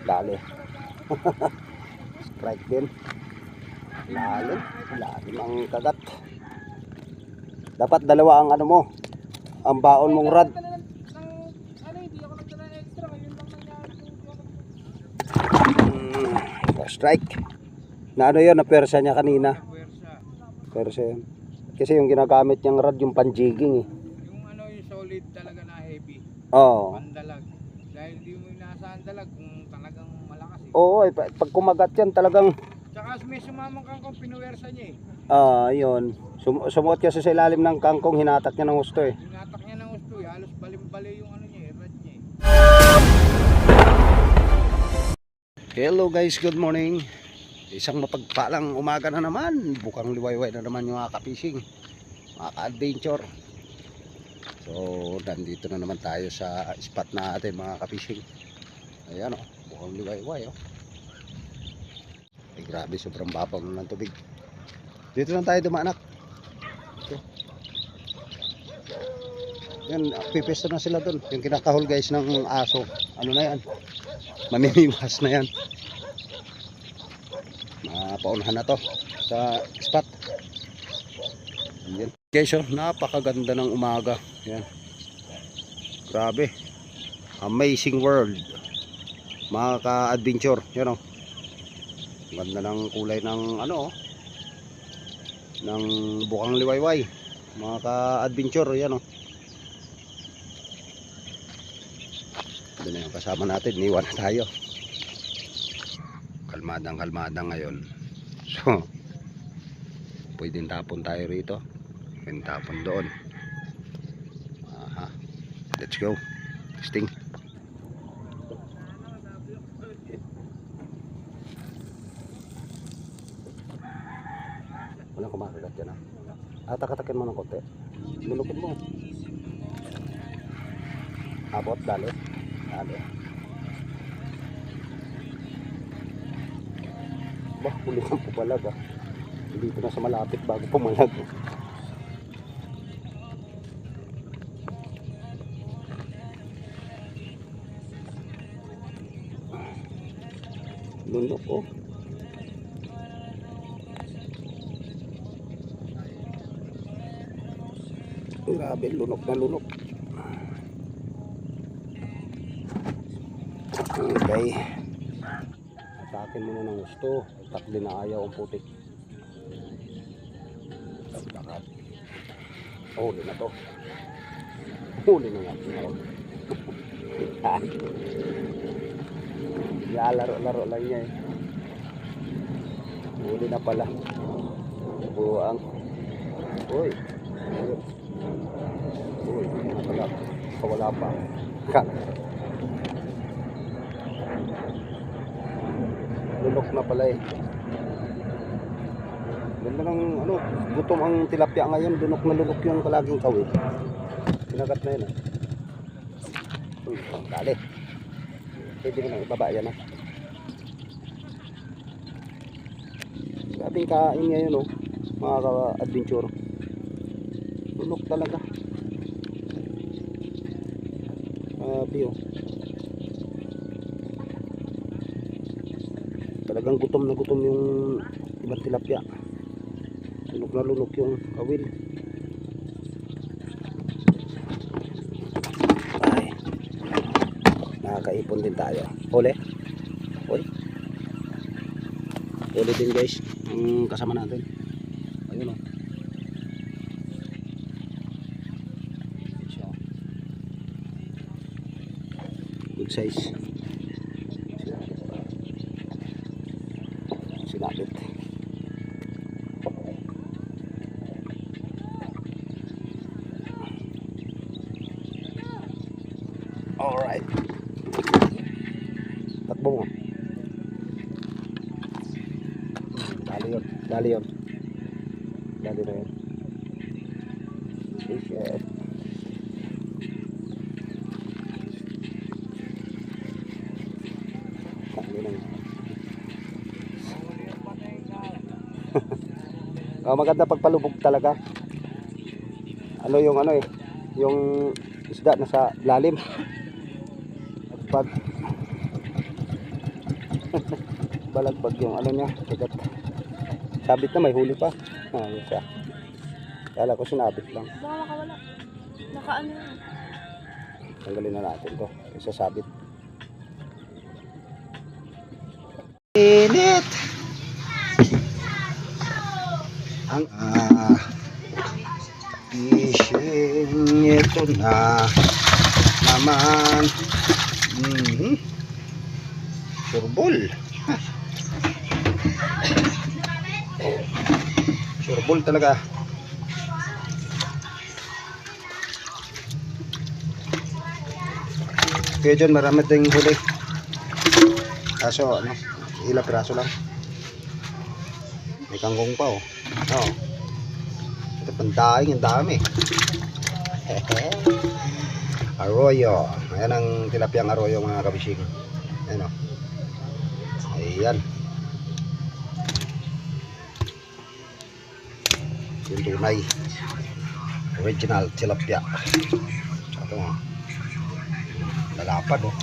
Dali. Strike din. Lalim. Lalim ang kagat. Dapat dalawa ang ano mo. Ang baon mong rod. Strike. Na ano yun, na persa niya kanina. Persa yun. Kasi yung ginagamit niyang rod, yung panjiging eh. Yung ano, yung solid talaga na heavy. Oo. Pandalag. Dahil di mo inaasahan dalag kung talagang malakas eh. Oo, pag kumagat yan talagang... Tsaka may sumamang kangkong pinuwersa niya eh. Yun. Sumuot kasi sa ilalim ng kangkong, hinatak niya ng gusto eh. Hinatak niya ng gusto eh. Halos balim-bali yung ano niya eh, rod niya eh. Hello guys, good morning. Isang mapagpalang umaga na naman. Bukang liwayway na naman yung mga ka-fishing, mga ka-adventure. So, nandito na naman tayo sa spot natin mga ka-fishing. Ayan oh, bukang liwayway oh. Ay grabe, sobrang babaw ng tubig. Dito lang tayo dumanak. Okay. Yan, pipesto na sila dun. Yung kinakahol guys ng aso. Ano na yan? Mamimiwas na yan. Paunahan na to sa spot. Yan. Guys, oh, napakaganda ng umaga. Yan. Grabe. Amazing world. Mga ka-adventure. Yan oh. Ganda ng kulay ng ano oh. Ng bukang liwayway. Mga ka-adventure. Yan oh. Doon na yung kasama natin. Niwan na tayo. Kalmadang ngayon. So, pwedeng tapon tayo rito. Pwedeng tapon doon. Aha. Let's go. Testing. Walang kumakagat yan ah. Atak-atakin mo ng konti. Lulupin mo. Abot, dali. Dali. Bah, huli ng pumalag ah. Dito na sa malapit bago pumalag. Lunok oh. Grabe, lunok na lunok. Okay. Atakin mo na ng gusto. Takli na ayaw ang putik. Takat. Huli na to. Huli na nga. Laro-laro lang niya eh. Huli na pala. Buang. Uy. Uy. Wala pa. Lunok na pala eh. Ganda ng ano, gutom ang tilapia ngayon. Lunok na lunok yung palaging kawin. Pinagat na yun ah. Dali. Pwede mo nang ibaba yan ah. Sabing kain niya yun oh, mga ka-adventure. Lunok talaga. Sabi oh. Talagang gutom na gutom yung ibang tilapia. Lunok na lunok yung kawil. Ay, nakakaipon din tayo. Huli. Huli. Huli din guys ang kasama natin. Ayun o. Good size. Sinapit. Alright. Takbo mo. Dali yun. Dali yun. Dali na yun. Shit. Dali na yun. Maganda pagpalubog talaga. Ano yung ano eh, yung isda na sa lalim. Balagbag. Balagbag yung ano niya, kagat. Sabit na, may huli pa. Yun siya. Kala ko sinabit lang. Baka makawala. Nakaano yun. Tanggalin na natin to. Isasabit. Init! Ang fishing ito na naman. Surbol. Surbol talaga. Kaya dyan marami tayong huli. Kaso ano, ilang piraso lang. May kangkong pa oh. Oo. Ito pandaing, ang dami. Arroyo. Ayan ang tilapiyang arroyo mga kabising. Ayan o. Ayan. Yung tunay. Original tilapia. Ito nga. Lalapad oh.